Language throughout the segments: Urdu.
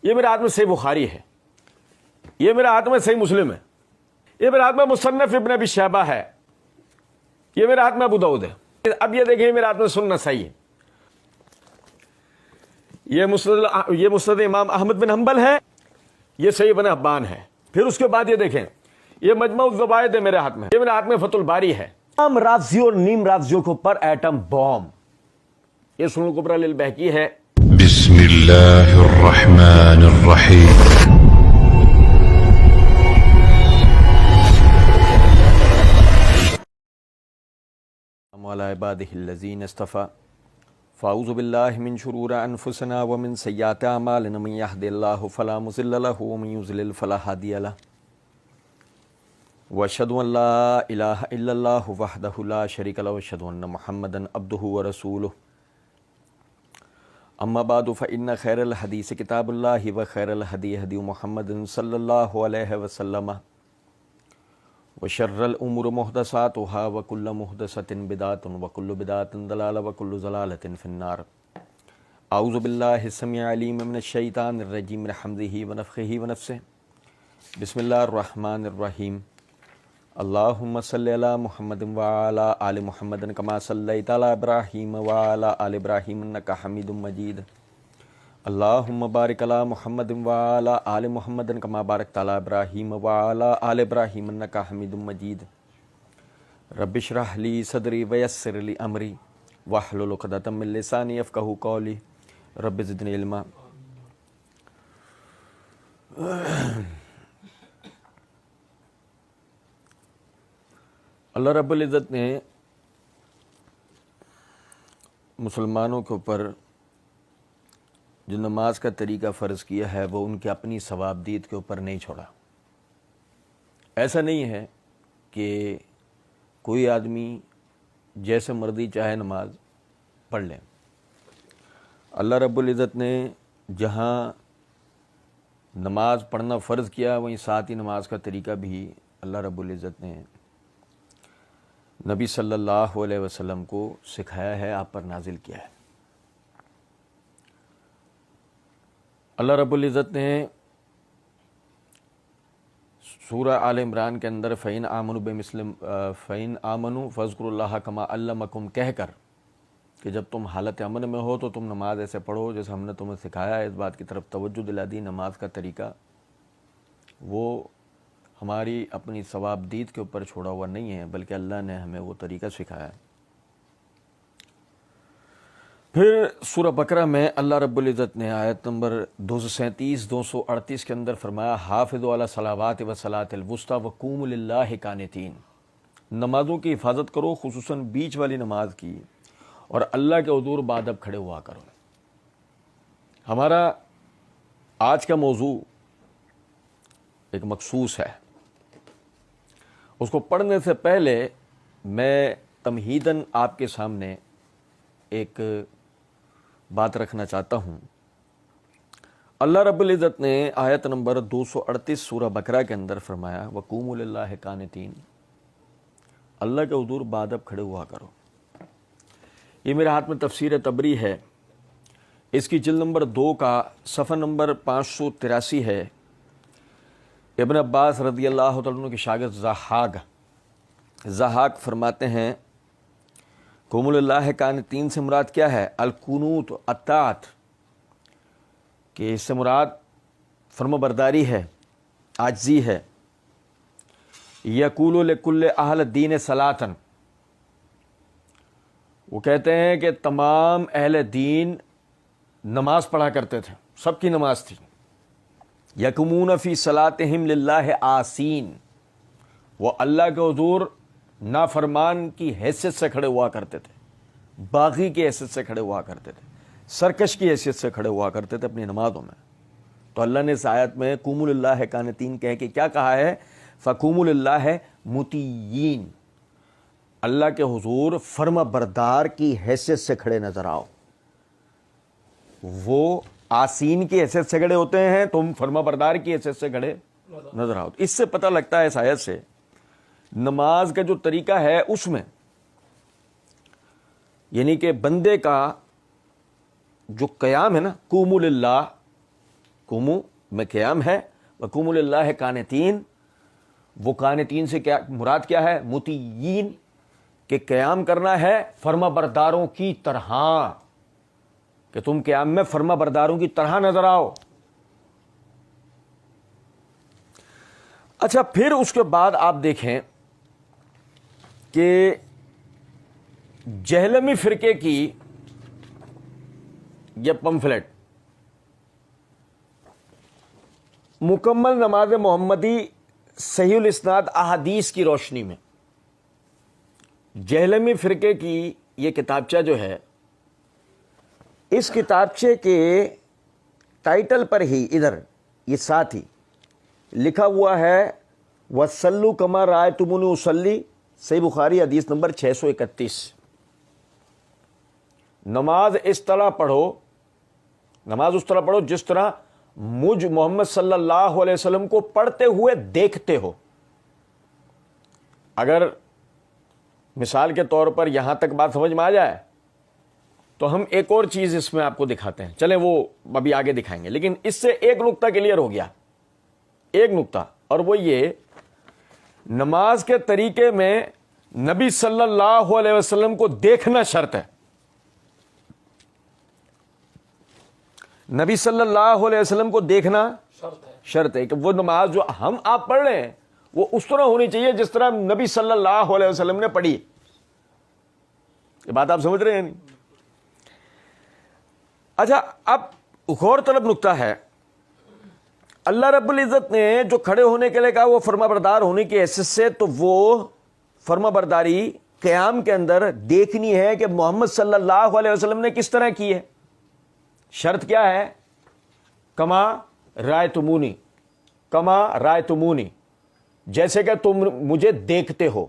یہ میرے ہاتھ میں صحیح بخاری ہے، یہ میرے ہاتھ میں صحیح مسلم ہے، یہ میرے ہاتھ میں مصنف ابن ابی شیبہ ہے، یہ میرے ہاتھ میں ابو داؤد ہے۔ اب یہ دیکھیں میرے ہاتھ میں سنن نسائی ہے، یہ مسند امام احمد بن حنبل ہے، یہ صحیح ابن حبان ہے۔ پھر اس کے بعد یہ دیکھیں یہ مجمع الزوائد ہے میرے ہاتھ میں، یہ میرے ہاتھ میں فتح الباری ہے۔ تمام رافضی اور نیم رافضیوں کے اوپر ایٹم بوم، یہ سنن کبری للبہقی ہے۔ بسم اللہ الرحمن الرحیم۔ وعلی عبادہ الذین اصطفی، فاعوذ باللہ من شرور انفسنا ومن سیئات اعمالنا، من یہد اللہ فلا مضل لہ ومن یضلل فلا ہادی لہ، واشہد ان لا الہ الا اللہ وحدہ لا شریک لہ، واشہد ان محمدا عبدہ ورسولہ، اما بعد فإن خیر الحدیث کتاب اللہ وخیر الہدی ہدی محمد صلی اللہ علیہ وسلم، وشر الامور محدثاتها وکل محدثۃ بدعۃ وکل بدعۃ ضلالہ وکل ضلالۃ فی النار۔ اعوذ باللہ السمیع العلیم من الشیطان الرجیم من حمزہ ونفخہ ونفثہ، بسم اللہ الرحمن الرحیم۔ اللہم صلی علی محمد وعلی آل محمد کما صلیت علی ابراہیم وعلی آل ابراہیم انک حمید مجید۔ اللہم بارک علی محمد وعلی آل محمد کما بارکت علی ابراہیم وعلی آل ابراہیم انک حمید مجید۔ رب اشرح لی صدری ویسر لی امری واحلل عقدۃ من لسانی یفقہوا قولی، رب زدنی علما۔ اللہ رب العزت نے مسلمانوں کے اوپر جو نماز کا طریقہ فرض کیا ہے وہ ان کے اپنی ثوابدید کے اوپر نہیں چھوڑا۔ ایسا نہیں ہے کہ کوئی آدمی جیسے مرضی چاہے نماز پڑھ لے۔ اللہ رب العزت نے جہاں نماز پڑھنا فرض کیا وہیں ساتھ ہی نماز کا طریقہ بھی اللہ رب العزت نے نبی صلی اللہ علیہ وسلم کو سکھایا ہے، آپ پر نازل کیا ہے۔ اللہ رب العزت نے سورہ آل عمران کے اندر فَإِنْ آمَنُوا فَاذْكُرُوا اللَّهَ كَمَا عَلَّمَكُمْ کہہ کر کہ جب تم حالت امن میں ہو تو تم نماز ایسے پڑھو جیسے ہم نے تمہیں سکھایا ہے، اس بات کی طرف توجہ دلا دی۔ نماز کا طریقہ وہ ہماری اپنی ثوابدید کے اوپر چھوڑا ہوا نہیں ہے، بلکہ اللہ نے ہمیں وہ طریقہ سکھایا ہے۔ پھر سورہ بقرہ میں اللہ رب العزت نے آیت نمبر 237 238 کے اندر فرمایا حافظوا علی الصلوات والصلاۃ الوسطیٰ وقوموا للہ قانتین، نمازوں کی حفاظت کرو، خصوصاً بیچ والی نماز کی، اور اللہ کے حضور بادب کھڑے ہوا کرو۔ ہمارا آج کا موضوع ایک مخصوص ہے، اس کو پڑھنے سے پہلے میں تمہیداً آپ کے سامنے ایک بات رکھنا چاہتا ہوں۔ اللہ رب العزت نے آیت نمبر 238 سورہ بقرہ کے اندر فرمایا وَقُومُوا لِلَّهِ قَانِتِينَ، اللہ کے حضور بادب کھڑے ہوا کرو۔ یہ میرے ہاتھ میں تفسیر طبری ہے، اس کی جلد نمبر 2 کا صفحہ نمبر 583 ہے۔ ابن عباس رضی اللہ تعالیٰ عنہ کے شاگرد ضحاک فرماتے ہیں قوموا للہ قانتین سے مراد کیا ہے؟ القنوت الطاعت، کہ اس سے مراد فرما برداری ہے، عاجزی ہے۔ یقول لکل اہل دین صلاۃً، وہ کہتے ہیں کہ تمام اہل دین نماز پڑھا کرتے تھے، سب کی نماز تھی۔ یقومون فی صلاتہم للہ آسین، وہ اللہ کے حضور نافرمان کی حیثیت سے کھڑے ہوا کرتے تھے، باغی کی حیثیت سے کھڑے ہوا کرتے تھے، سرکش کی حیثیت سے کھڑے ہوا کرتے تھے اپنی نمازوں میں۔ تو اللہ نے اس آیت میں قوموا للہ قانتین کہہ کے کیا کہا ہے؟ فقوموا للہ مطیعین، اللہ کے حضور فرما بردار کی حیثیت سے کھڑے نظر آؤ۔ وہ آسین کی حیثیت سے کھڑے ہوتے ہیں، تم فرما بردار کی حیثیت سے کھڑے نظر آؤ۔ اس سے پتہ لگتا ہے اس آیت سے نماز کا جو طریقہ ہے اس میں، یعنی کہ بندے کا جو قیام ہے نا، قوموا للہ، قومو میں قیام ہے، وقوموا للہ قانتین، وہ قانتین سے کیا مراد کیا ہے؟ مطیعین، کہ قیام کرنا ہے فرما برداروں کی طرح، کہ تم قیام میں فرما برداروں کی طرح نظر آؤ۔ اچھا، پھر اس کے بعد آپ دیکھیں کہ جہلمی فرقے کی یہ پمفلٹ مکمل نماز محمدی صحیح الاسناد احادیث کی روشنی میں، جہلمی فرقے کی یہ کتابچہ جو ہے، اس کتابچے کے ٹائٹل پر ہی ادھر یہ ساتھ ہی لکھا ہوا ہے وَصَلُّوا كَمَا رَأَيْتُمُونِي أُصَلِّي، صحیح بخاری حدیث نمبر 631۔ نماز اس طرح پڑھو، نماز اس طرح پڑھو جس طرح مجھ محمد صلی اللہ علیہ وسلم کو پڑھتے ہوئے دیکھتے ہو۔ اگر مثال کے طور پر یہاں تک بات سمجھ میں آ جائے تو ہم ایک اور چیز اس میں آپ کو دکھاتے ہیں، چلیں وہ ابھی آگے دکھائیں گے، لیکن اس سے ایک نقطہ کلیئر ہو گیا، ایک نقطہ، اور وہ یہ نماز کے طریقے میں نبی صلی اللہ علیہ وسلم کو دیکھنا شرط ہے۔ نبی صلی اللہ علیہ وسلم کو دیکھنا شرط ہے کہ وہ نماز جو ہم آپ پڑھ رہے ہیں وہ اس طرح ہونی چاہیے جس طرح نبی صلی اللہ علیہ وسلم نے پڑھی۔ یہ بات آپ سمجھ رہے ہیں نہیں؟ اچھا، اب غور طلب نقطہ ہے، اللہ رب العزت نے جو کھڑے ہونے کے لیے کہا وہ فرما بردار ہونے کی حیثیت سے، تو وہ فرما برداری قیام کے اندر دیکھنی ہے کہ محمد صلی اللہ علیہ وسلم نے کس طرح کی ہے۔ شرط کیا ہے؟ کما رأیتمونی، کما رأیتمونی، جیسے کہ تم مجھے دیکھتے ہو۔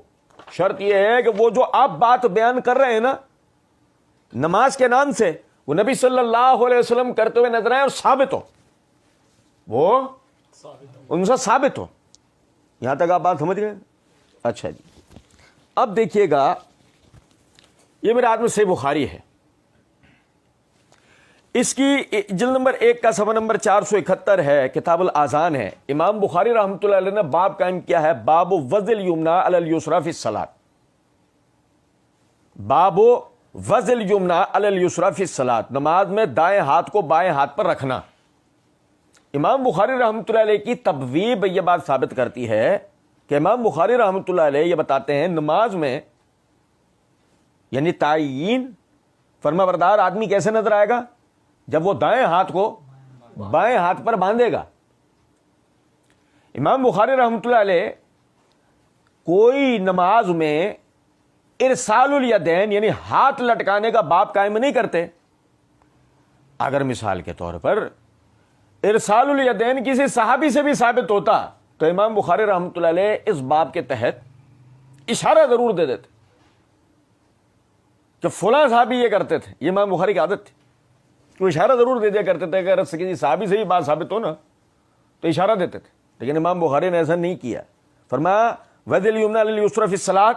شرط یہ ہے کہ وہ جو آپ بات بیان کر رہے ہیں نا نماز کے نام سے، وہ نبی صلی اللہ علیہ وسلم کرتے ہوئے نظر آئے اور ثابت ہو، وہ ان سے ثابت ہو۔ یہاں تک آپ بات سمجھ گئے؟ اچھا جی، اب دیکھیے گا، یہ میرے ہاتھ میں صحیح بخاری ہے، اس کی جلد نمبر 1 کا صفحہ نمبر 471 ہے، کتاب الاذان ہے۔ امام بخاری رحمۃ اللہ علیہ نے باب قائم کیا ہے، باب وضع الیمنی علی الیسری فی الصلاۃ، باب وضع الیمنی علی الیسری فی الصلاۃ، نماز میں دائیں ہاتھ کو بائیں ہاتھ پر رکھنا۔ امام بخاری رحمۃ اللہ علیہ کی تبویب یہ بات ثابت کرتی ہے کہ امام بخاری رحمۃ اللہ علیہ یہ بتاتے ہیں نماز میں یعنی تعیین فرما بردار آدمی کیسے نظر آئے گا؟ جب وہ دائیں ہاتھ کو بائیں ہاتھ پر باندھے گا۔ امام بخاری رحمۃ اللہ علیہ کوئی نماز میں ارسال الیدین یعنی ہاتھ لٹکانے کا باب قائم نہیں کرتے۔ اگر مثال کے طور پر ارسال الیدین کسی صحابی سے بھی ثابت ہوتا تو امام بخاری رحمۃ اللہ علیہ اس باب کے تحت اشارہ ضرور دے دیتے کہ فلاں صحابی یہ کرتے تھے، یہ امام بخاری کی عادت تھی، وہ اشارہ ضرور دے دیا کرتے تھے کہ اگر کسی صحابی سے ہی بات ثابت ہو نا تو اشارہ دیتے تھے، لیکن امام بخاری نے ایسا نہیں کیا۔ فرمایا وضع الیمنی علی الیسری فی الصلاۃ،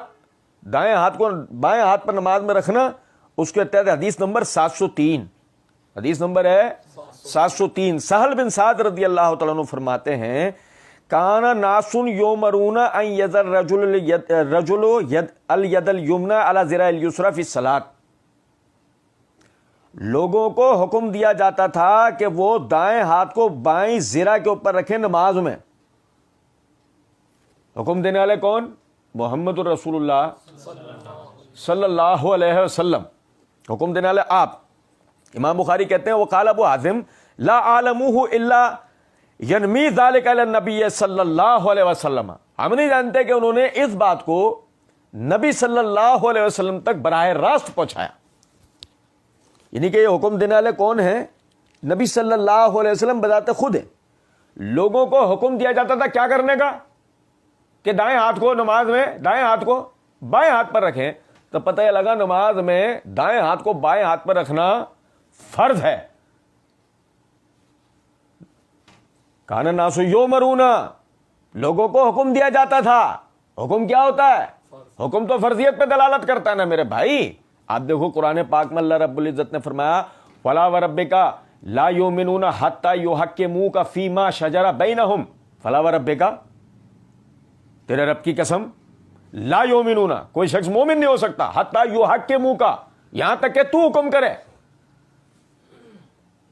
دائیں ہاتھ کو بائیں ہاتھ پر نماز میں رکھنا، اس کے تحت حدیث نمبر 703، حدیث نمبر ہے 703۔ سہل بن سعد رضی اللہ تعالیٰ عنہ فرماتے ہیں کان ناس یؤمرون ان یضع الرجل الید الیمنی علی ذراع الیسری فی الصلاۃ، لوگوں کو حکم دیا جاتا تھا کہ وہ دائیں ہاتھ کو بائیں ذرا کے اوپر رکھیں نماز میں۔ حکم دینے والے کون؟ محمد الرسول اللہ صلی اللہ علیہ وسلم، حکم دینے والے آپ۔ امام بخاری کہتے ہیں وقال ابو حازم لا اعلمہ الا ینمی ذلک علی النبی صلی اللہ علیہ وسلم، ہم نہیں جانتے کہ انہوں نے اس بات کو نبی صلی اللہ علیہ وسلم تک براہ راست پہنچایا۔ یعنی کہ یہ حکم دینے والے کون ہیں؟ نبی صلی اللہ علیہ وسلم بذات خود ہیں۔ لوگوں کو حکم دیا جاتا تھا کیا کرنے کا کہ دائیں ہاتھ کو نماز میں دائیں ہاتھ کو بائیں ہاتھ پر رکھیں، تو پتہ یہ لگا نماز میں دائیں ہاتھ کو بائیں ہاتھ پر رکھنا فرض ہے۔ کان الناس یؤمرون، لوگوں کو حکم دیا جاتا تھا۔ حکم کیا ہوتا ہے؟ حکم تو فرضیت پہ دلالت کرتا ہے نا میرے بھائی۔ آپ دیکھو قرآن پاک میں اللہ رب العزت نے فرمایا فلا وربک لا یؤمنون حتی یحکموک فیما شجر بینہم فلا وربک، تیرے رب کی قسم، لا یؤمنون، کوئی شخص مومن نہیں ہو سکتا، حتی یحکموک، یہاں تک کہ تو حکم کرے،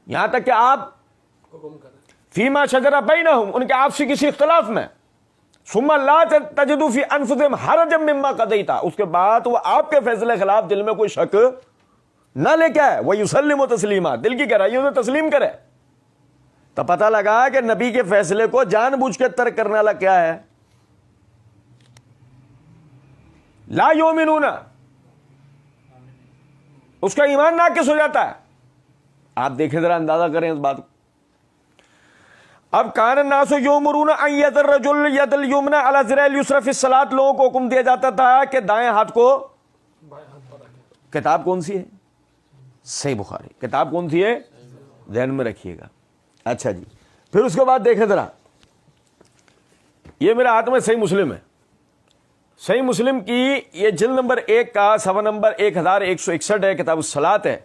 یہاں تک کہ آپ فیما شجر بینہم، ان کے آپسی کسی اختلاف میں، ثم لا تجدوا فی انفسہم حرجا مما قضیت، اس کے بعد وہ آپ کے فیصلے کے خلاف دل میں کوئی شک نہ لے کے آئے، ویسلموا تسلیما، دل کی گہرائیوں سے تسلیم کرے. تو پتہ لگا کہ نبی کے فیصلے کو جان بوجھ کے ترک کرنے والا کیا ہے؟ لا یؤمنون، اس کا ایمان ناقص ہو جاتا ہے. آپ دیکھیں ذرا، اندازہ کریں اس بات کو. اب کان الناس یؤمرون ان ید الرجل ید الیمنى علی ذراع الیسری فی الصلاۃ، لوگوں کو حکم دیا جاتا تھا کہ دائیں ہاتھ کو، کتاب کون سی ہے؟ صحیح بخاری. کتاب کون سی ہے؟ ذہن میں رکھیے گا. اچھا جی، پھر اس کے بعد دیکھیں ذرا، یہ میرے ہاتھ میں صحیح مسلم ہے. صحیح مسلم کی یہ جلد نمبر 1 کا صفحہ نمبر 1161 ہے، کتاب الصلاۃ ہے.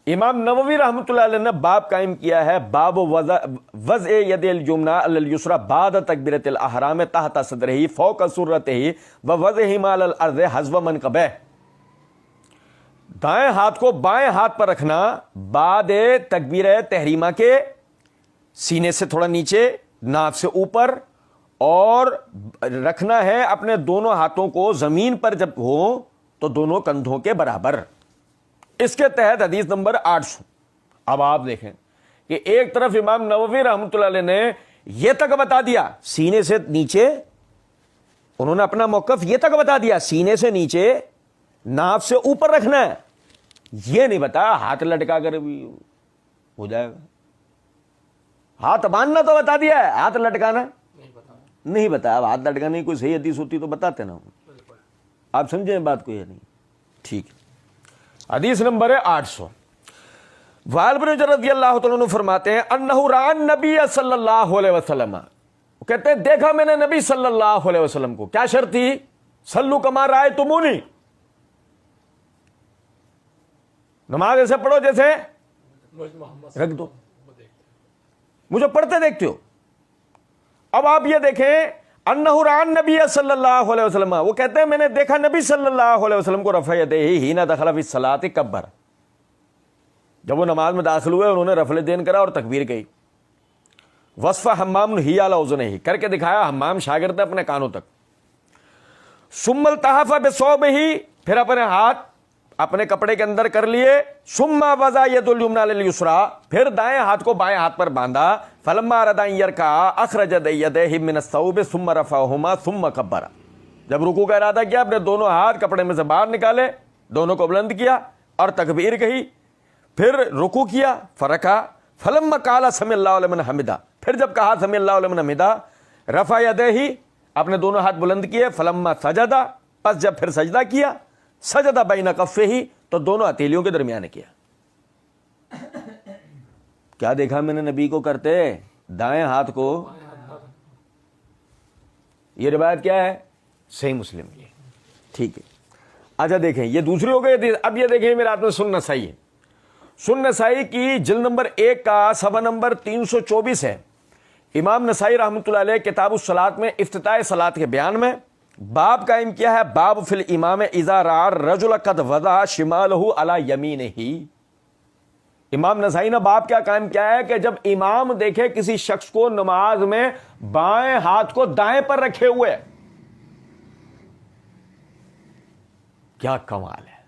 امام نووی رحمۃ اللہ علیہ نے باب قائم کیا ہے، باب وضع ید الیمنى علی الیسری بعد تکبیرۃ الاحرام تحت صدرہ فوق سرتہ ووضعہما علی الارض حذو منکبہ. دائیں ہاتھ کو بائیں ہاتھ پر رکھنا بعد تکبیر تحریمہ کے، سینے سے تھوڑا نیچے، ناف سے اوپر، اور رکھنا ہے اپنے دونوں ہاتھوں کو زمین پر جب ہو تو دونوں کندھوں کے برابر. اس کے تحت حدیث نمبر 800. اب آپ دیکھیں کہ ایک طرف امام نووی رحمۃ اللہ علیہ نے یہ تک بتا دیا، سینے سے نیچے، انہوں نے اپنا موقف یہ تک بتا دیا، سینے سے نیچے، ناف سے اوپر رکھنا ہے. یہ نہیں بتایا ہاتھ لٹکا کر بھی ہو جائے گا. ہاتھ باندھنا تو بتا دیا ہے، ہاتھ لٹکانا نہیں بتایا. اب ہاتھ لٹکانے کی کوئی صحیح حدیث ہوتی تو بتاتے نا. آپ سمجھیں بات کو یا نہیں؟ ٹھیک ہے. حدیث نمبر 800. وائل بن حجر رضی اللہ تعالیٰ عنہ فرماتے ہیں انہ رأى النبی صلی اللہ علیہ وسلم، وہ کہتے ہیں دیکھا میں نے نبی صلی اللہ علیہ وسلم کو. کیا شرط تھی؟ صلو کما رأیتمونی، نماز ایسے پڑھو جیسے رکھ دو، مجھے پڑھتے دیکھتے ہو. اب آپ یہ دیکھیں، انہ رأى النبی صلی اللہ علیہ وسلم، وہ کہتے ہیں میں نے دیکھا نبی صلی اللہ علیہ وسلم کو رفع یدیہ حین دخل فی الصلاۃ کبر، جب وہ نماز میں داخل ہوئے انہوں نے رفع الیدین کرا اور تکبیر کہی. وصف حمام ہی علی اذنیہ، کر کے دکھایا حمام شاگرد نے اپنے کانوں تک. ثم التحف بثوبہ، پھر اپنے ہاتھ اپنے کپڑے کے اندر کر لیے. ثم وضع ید الیمنى علی الیسری، پھر دائیں ہاتھ کو بائیں ہاتھ پر باندھا. فلما اراد ان یرکع اخرج یدیہ من الثوب ثم رفعہما ثم کبر، جب رکوع کا ارادہ کیا اپنے دونوں ہاتھ کپڑے میں سے باہر نکالے، دونوں کو بلند کیا اور تکبیر کہی، پھر رکوع کیا، فرکع. فلما قال سمع اللہ لمن حمدہ، پھر جب کہا سمع اللہ لمن حمدہ، رفع یدیہ، اپنے دونوں ہاتھ بلند کیے. فلما سجد، پس جب پھر سجدہ کیا، سجد بین کفیہ، تو دونوں ہتھیلیوں کے درمیان کیا. کیا دیکھا میں نے نبی کو کرتے؟ دائیں ہاتھ کو. یہ روایت کیا ہے؟ صحیح مسلم کی. ٹھیک ہے. اچھا دیکھیں، یہ دوسری ہو گئی. اب یہ دیکھیں میرے ہاتھ میں سنن نسائی ہے. سنن نسائی کی جلد نمبر 1 کا صفحہ نمبر 324 ہے. امام نسائی رحمۃ اللہ علیہ کتاب الصلاۃ میں افتتاح صلاۃ کے بیان میں باب قائم کیا ہے، باب فی الامام اذا رأى الرجل قد وضع شمالہ علی یمینہ. امام نسائی نے باب کیا قائم کیا ہے کہ جب امام دیکھے کسی شخص کو نماز میں بائیں ہاتھ کو دائیں پر رکھے ہوئے. کیا کمال ہے.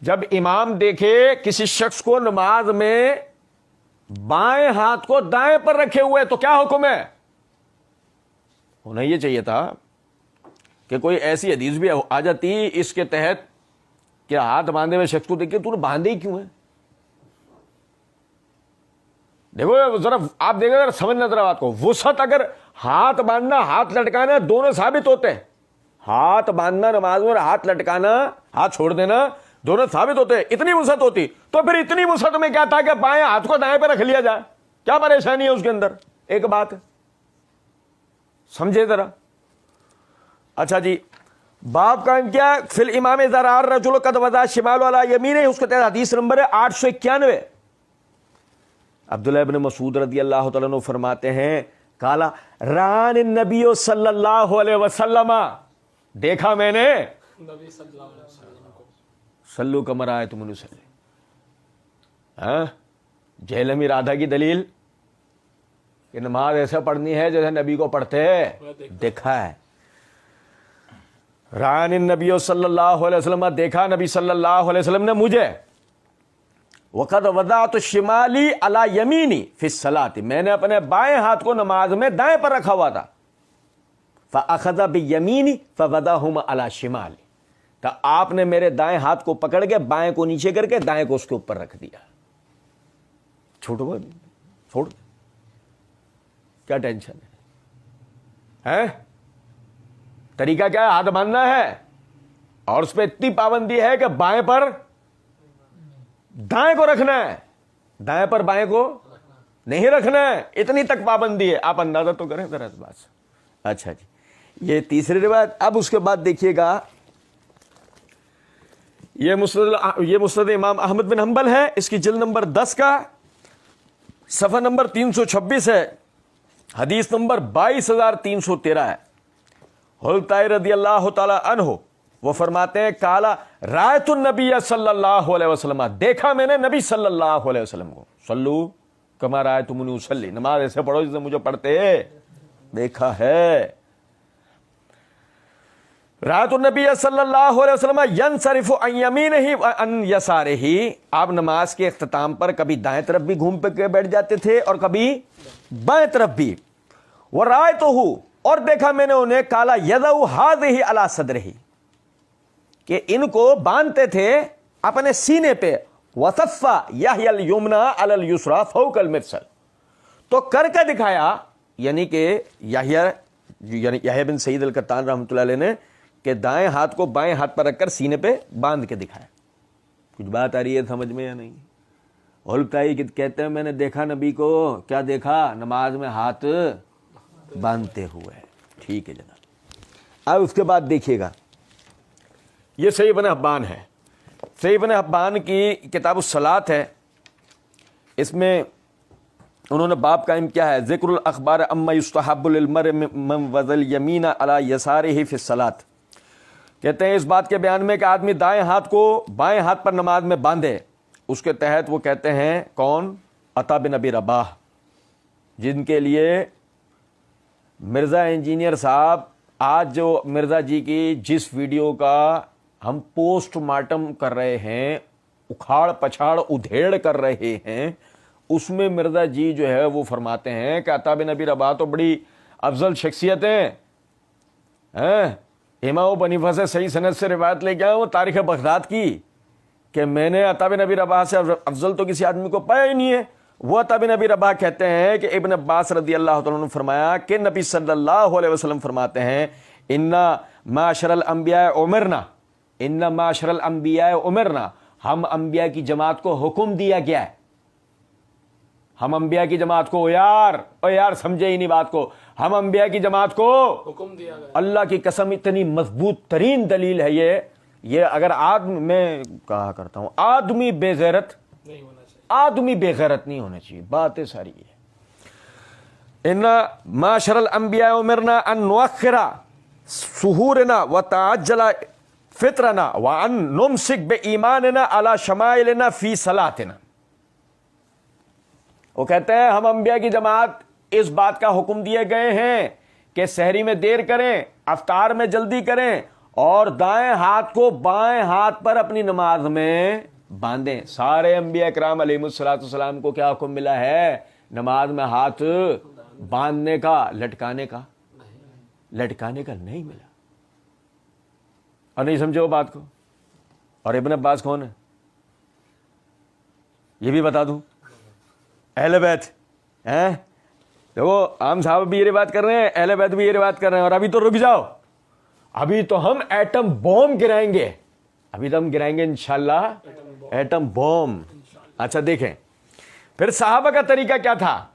جب امام دیکھے کسی شخص کو نماز میں بائیں ہاتھ کو دائیں پر رکھے ہوئے تو کیا حکم ہے؟ انہیں یہ چاہیے تھا کہ کوئی ایسی حدیث بھی آ جاتی اس کے تحت کہ ہاتھ باندھے ہوئے شخص کو دیکھ کے تو نے باندھے ہی کیوں ہے. دیکھو ذرا، آپ دیکھیں ذرا، سمجھنا ذرا بات کو. وسعت، اگر ہاتھ باندھنا ہاتھ لٹکانا دونوں ثابت ہوتے ہیں. ہاتھ باندھنا نماز میں، ہاتھ لٹکانا، ہاتھ چھوڑ دینا، دونوں ثابت ہوتے ہیں. اتنی وسعت ہوتی تو پھر اتنی وسعت میں کیا تھا کہ بائیں ہاتھ کو دائیں پہ رکھ لیا جائے؟ کیا پریشانی ہے اس کے اندر؟ ایک بات سمجھے ذرا. اچھا جی، باب قائم کیا فی الامام اذا رأى الرجل قد وضع شمالہ علی یمینہ، اس کے تحت حدیث نمبر ہے 891. عبداللہ ابن مسعود رضی اللہ تعالیٰ عنہ فرماتے ہیں کالا ران النبی صلی اللہ علیہ وسلم، دیکھا میں نے نبی صلی اللہ علیہ وسلم کو صلو کما رأیتمونی اصلی. ہاں جہلمی رادھا کی دلیل کہ نماز ایسے پڑھنی ہے جیسے نبی کو پڑھتے دیکھا ہے. ران النبی صلی اللہ علیہ وسلم، دیکھا نبی صلی اللہ علیہ وسلم نے مجھے. وقد وضعت شمالی علی یمینی فی الصلاۃ، میں نے اپنے بائیں ہاتھ کو نماز میں دائیں پر رکھا ہوا تھا. فاخذ بیمینی فوضعہما علی شمالی، تو آپ نے میرے دائیں ہاتھ کو پکڑ کے بائیں کو نیچے کر کے دائیں کو اس کے اوپر رکھ دیا. چھوڑ کیا ٹینشن ہے؟ طریقہ کیا ہے؟ ہاتھ باندھنا ہے اور اس پہ اتنی پابندی ہے کہ بائیں پر دائیں کو رکھنا ہے، دائیں پر بائیں کو نہیں رکھنا ہے، اتنی تک پابندی ہے. آپ اندازہ تو کریں ذرا اس بات سے. اچھا جی، یہ تیسری روایت. اب اس کے بعد دیکھیے گا، یہ مسند امام احمد بن حنبل ہے، اس کی جلد نمبر 10 کا صفحہ نمبر 326 ہے، حدیث نمبر 22,313 ہے. حضرت رضی اللہ تعالی عنہ وہ فرماتے ہیں کالا رایت النبی صلی اللہ علیہ وسلم، دیکھا میں نے نبی صلی اللہ علیہ وسلم کو. صلو کما رأیتمونی اصلی، نماز ایسے پڑھو جیسے مجھے پڑھتے دیکھا ہے. رایت النبی صلی اللہ علیہ وسلم ینصرف عن یمینہ وعن یسارہ، آپ نماز کے اختتام پر کبھی دائیں طرف بھی گھوم کے بیٹھ جاتے تھے اور کبھی بائیں طرف بھی. ورایتہ، اور دیکھا میں نے انہیں کالا یضع ہذہ علی صدرہ، کہ ان کو باندھتے تھے اپنے سینے پہ. وصف یحیی الیمنی علی الیسری فوق المفصل، تو کر کے دکھایا، یعنی کہ یحییٰ بن سعید القطان رحمۃ اللہ علیہ نے، کہ دائیں ہاتھ کو بائیں ہاتھ پر رکھ کر سینے پہ باندھ کے دکھایا. کچھ بات آ رہی ہے سمجھ میں یا نہیں؟ علماء کہتے ہیں میں نے دیکھا نبی کو، کیا دیکھا؟ نماز میں ہاتھ باندھتے ہوئے. ٹھیک ہے جناب. اب اس کے بعد دیکھیے گا، یہ صحیح ابن حبان ہے، صحیح ابن حبان کی کتاب الصلاۃ ہے. اس میں انہوں نے باب قائم کیا ہے، ذکر الاخبار اما یستحب للمرء من وضع الیمین علی یسارہ فی الصلاۃ. کہتے ہیں اس بات کے بیان میں کہ آدمی دائیں ہاتھ کو بائیں ہاتھ پر نماز میں باندھے. اس کے تحت وہ کہتے ہیں کون؟ عطا بن ابی رباح، جن کے لیے مرزا انجینئر صاحب آج جو مرزا جی کی جس ویڈیو کا ہم پوسٹ مارٹم کر رہے ہیں، اکھاڑ پچھاڑ ادھیڑ کر رہے ہیں، اس میں مرزا جی جو ہے وہ فرماتے ہیں کہ عطا بن ابی رباح تو بڑی افضل شخصیتیں ہیں. امام ابو حنیفہ سے صحیح سند سے روایت لے کے آئے وہ تاریخ بغداد کی، کہ میں نے عطا بن ابی رباح سے افضل تو کسی آدمی کو پایا ہی نہیں ہے. وہ عطا بن ابی رباح کہتے ہیں کہ ابن عباس رضی اللہ تعالیٰ عنہ نے فرمایا کہ نبی صلی اللہ علیہ وسلم فرماتے ہیں انا معاشر الانبیاء امرنا، انا معاشر الانبیاء امرنا، ہم انبیاء کی جماعت کو حکم دیا گیا ہے. ہم انبیاء کی جماعت کو، یار سمجھے ہی نہیں بات کو، ہم انبیاء کی جماعت کو حکم دیا گیا. اللہ کی قسم اتنی مضبوط ترین دلیل ہے یہ اگر میں کہا کرتا ہوں آدمی بے غیرت نہیں ہونا چاہیے، آدمی بے غیرت نہیں ہونا چاہیے. باتیں ساری ہے. ان معاشر الانبیاء امرنا ان نؤخر سحورنا وتعجل فطرنا وان نمسک بایماننا علی شمائلنا فی صلاتنا. وہ کہتے ہیں ہم انبیاء کی جماعت اس بات کا حکم دیے گئے ہیں کہ سحری میں دیر کریں، افطار میں جلدی کریں، اور دائیں ہاتھ کو بائیں ہاتھ پر اپنی نماز میں باندھیں. سارے انبیاء کرام علیہ الصلوۃ والسلام کو کیا حکم ملا ہے؟ نماز میں ہاتھ باندھنے کا، لٹکانے کا نہیں ملا. اور نہیں سمجھے وہ بات کو؟ اور ابن عباس کون ہے یہ بھی بتا دوں. اہل بیت ہیں، دیکھو عام صاحب بھی یہ روایت کر رہے ہیں، اہل بیت بھی یہ روایت کر رہے ہیں. اور ابھی تو رک جاؤ، ابھی تو ہم ایٹم بوم گرائیں گے، ابھی تو ہم گرائیں گے انشاءاللہ ایٹم بوم. اچھا دیکھیں پھر صحابہ کا طریقہ کیا تھا.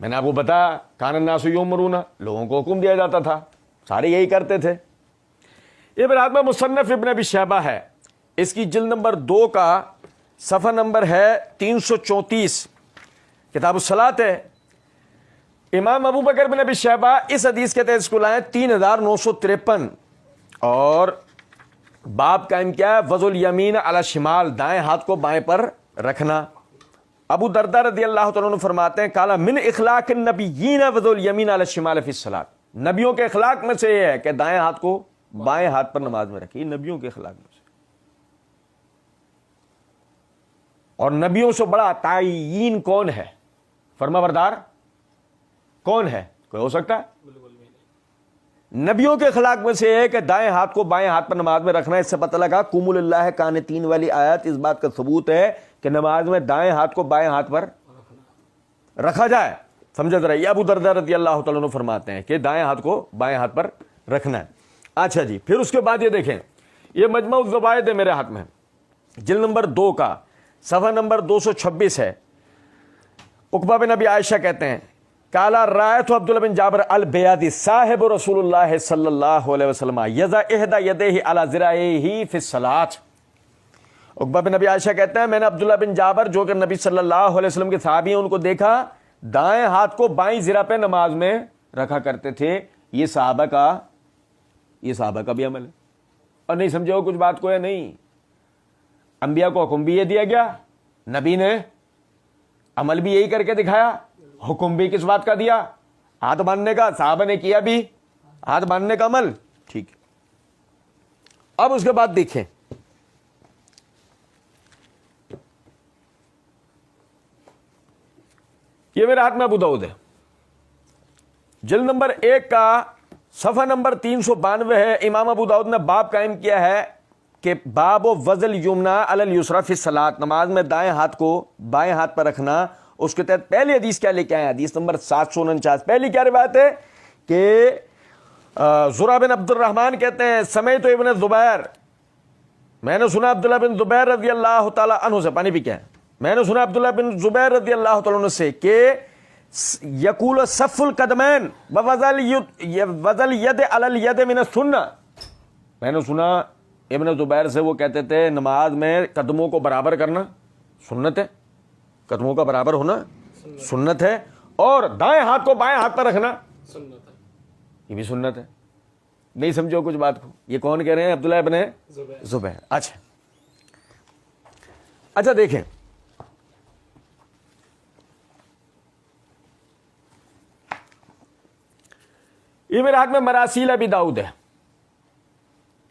میں نے آپ کو بتایا کان الناس یؤمرون، لوگوں کو حکم دیا جاتا تھا، سارے یہی کرتے تھے. یہ برات میں مصنف ابن ابی شیبہ ہے، اس کی جلد نمبر 2 کا صفحہ نمبر ہے 334، کتاب الصلاۃ ہے۔ امام ابو بکر بن ابی شیبہ اس حدیث کے تحت اس کو لائے 3953 اور باب قائم کیا ہے وضع الیمین علی الشمال، دائیں ہاتھ کو بائیں پر رکھنا۔ ابو درداء رضی اللہ تعالیٰ عنہ فرماتے ہیں قال من اخلاق النبیین وضع الیمین علی الشمال فی الصلاۃ، نبیوں کے اخلاق میں سے یہ ہے کہ دائیں ہاتھ کو بائیں ہاتھ پر نماز میں رکھیے، نبیوں کے اخلاق میں سے۔ اور نبیوں سے بڑا تعین کون ہے؟ فرما بردار کون ہے؟ کوئی ہو سکتا ہے؟ بالکل بھی نہیں۔ نبیوں کے اخلاق میں سے یہ ہے کہ دائیں ہاتھ کو بائیں ہاتھ پر نماز میں رکھنا۔ اس سے پتہ لگا قوموا للہ قانتین والی آیت اس بات کا ثبوت ہے کہ نماز میں دائیں ہاتھ کو بائیں ہاتھ پر رکھا جائے۔ سمجھا ذرا، یہ ابو درداء رضی اللہ تعالیٰ عنہ فرماتے ہیں کہ دائیں ہاتھ کو بائیں ہاتھ پر رکھنا ہے۔ اچھا جی، پھر اس کے بعد یہ دیکھیں، یہ مجمع الزوائد ہے میرے ہاتھ میں، جلد نمبر 2 کا صفحہ نمبر 226 ہے۔ عقبہ بن ابی عائشہ کہتے ہیں قال رأيت عبداللہ بن جابر البیادی صاحب رسول اللہ صلی اللہ علیہ وسلم یضع احدى یدیہ علی ذراعیہ فی الصلاۃ۔ عقبہ بن ابی عائشہ کہتے ہیں میں نے عبداللہ بن جابر جو کہ نبی صلی اللہ علیہ وسلم کے صحابی ہیں ان کو دیکھا دائیں ہاتھ کو بائیں ذرا پہ نماز میں رکھا کرتے تھے۔ یہ صحابہ کا بھی عمل ہے۔ اور نہیں سمجھے ہو کچھ بات کو ہے؟ نہیں، انبیاء کو حکم بھی یہ دیا گیا، نبی نے عمل بھی یہی کر کے دکھایا، حکم بھی کس بات کا دیا؟ ہاتھ باندھنے کا۔ صحابہ نے کیا بھی ہاتھ باندھنے کا عمل، ٹھیک ہے۔ اب اس کے بعد دیکھیں، یہ میرے ہاتھ میں ابو داؤد ہے، جلد نمبر 1 کا صفحہ نمبر 392 ہے۔ امام ابو داؤد نے باب قائم کیا ہے کہ باب وضع الیمنا علی الیسری فی الصلاۃ، نماز میں دائیں ہاتھ کو بائیں ہاتھ پر رکھنا۔ اس کے تحت پہلی حدیث کیا لے کے آئے؟ حدیث نمبر 749۔ پہلی کیا روایت ہے کہ زرع بن عبد الرحمن کہتے ہیں سمعت ابن زبیر، میں نے سنا عبداللہ بن زبیر رضی اللہ تعالی عنہ سے، پانی پی کے میں نے سنا عبداللہ بن زبیر رضی اللہ تعالی عنہ سے کہ یقول صف القدمین ووضع الید علی الید من السنہ، میں نے سنا ابن زبیر سے وہ کہتے تھے نماز میں قدموں کو برابر کرنا سنت ہے، قدموں کا برابر ہونا سنت ہے، اور دائیں ہاتھ کو بائیں ہاتھ پر رکھنا سنت ہے، یہ بھی سنت ہے۔ نہیں سمجھو کچھ بات کو؟ یہ کون کہہ رہے ہیں؟ عبداللہ ابن زبیر۔ اچھا دیکھیں، یہ میرے ہاتھ میں مراسیل ابی داؤد ہے،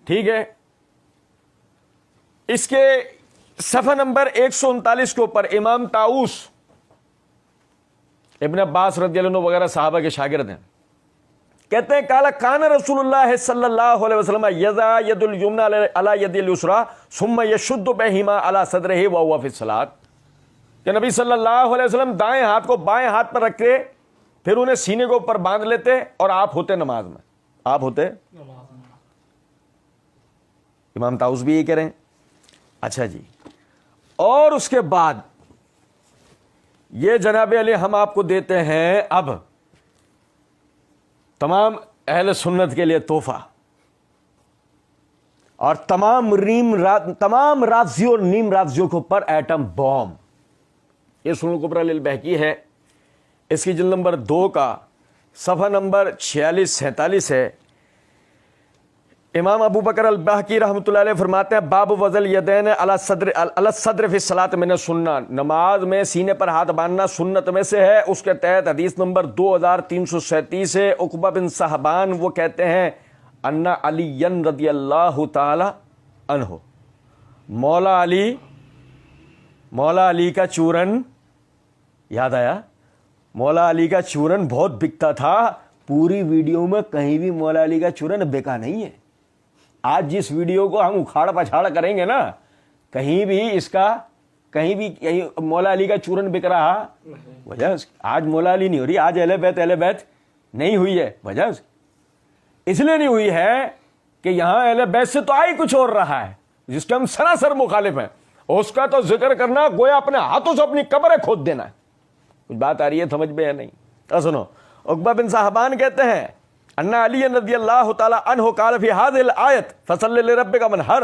ٹھیک ہے۔ اس کے صفحہ نمبر 139 کے اوپر امام طاؤس ابن عباس رضی اللہ عنہ وغیرہ صحابہ کے شاگرد ہیں، کہتے ہیں قال کان رسول اللہ صلی اللہ علیہ وسلم یضع ید الیمنی علی ید الیسری ثم یشد بہما علی صدرہ وهو فی الصلاۃ، کہ نبی صلی اللہ علیہ وسلم دائیں ہاتھ کو بائیں ہاتھ پر رکھتے، پھر انہیں سینے کے اوپر باندھ لیتے اور آپ ہوتے نماز میں، آپ ہوتے نماز میں۔ امام طاؤس بھی یہ کہہ رہے ہیں۔ اچھا جی، اور اس کے بعد یہ جناب علی ہم آپ کو دیتے ہیں اب تمام اہل سنت کے لیے تحفہ، اور تمام رافضیوں اور نیم رافضیوں کے اوپر ایٹم بوم۔ یہ سنن کبریٰ للبہقی ہے، اس کی جلد نمبر 2 کا صفحہ نمبر 46-47 ہے۔ امام ابو بکر البہقی رحمۃ اللہ علیہ فرماتے ہیں باب وضع الیدین علی الصدر فی الصلاۃ من السنہ، نماز میں سینے پر ہاتھ باندھنا سنت میں سے ہے۔ اس کے تحت حدیث نمبر 2337 ہے۔ عقبہ بن صحبان وہ کہتے ہیں ان علی رضی اللہ تعالی عنہ، مولا علی کا چورن یاد آیا؟ مولا علی کا چورن بہت بکتا تھا، پوری ویڈیو میں کہیں بھی مولا علی کا چورن بکا نہیں ہے۔ آج جس ویڈیو کو ہم اکھاڑ پچھاڑ کریں گے نا، کہیں بھی اس کا کہیں بھی مولا علی کا چورن بک رہا، وجہ آج مولا علی نہیں ہو رہی، آج اہل بیت نہیں ہوئی ہے۔ وجہ اس لیے نہیں ہوئی ہے کہ یہاں اہل بیت سے تو آئی کچھ اور رہا ہے جس کے ہم سراسر مخالف ہیں، اس کا تو ذکر کرنا گویا اپنے ہاتھوں سے اپنی قبریں کھود دینا ہے۔ کچھ بات آ رہی ہے سمجھ میں یا نہیں؟ تو سنو، عقبہ بن صحبان کہتے ہیں ان علی رضی اللہ تعالی عنہ قال فی هذه الآیت فصل لربک منحر،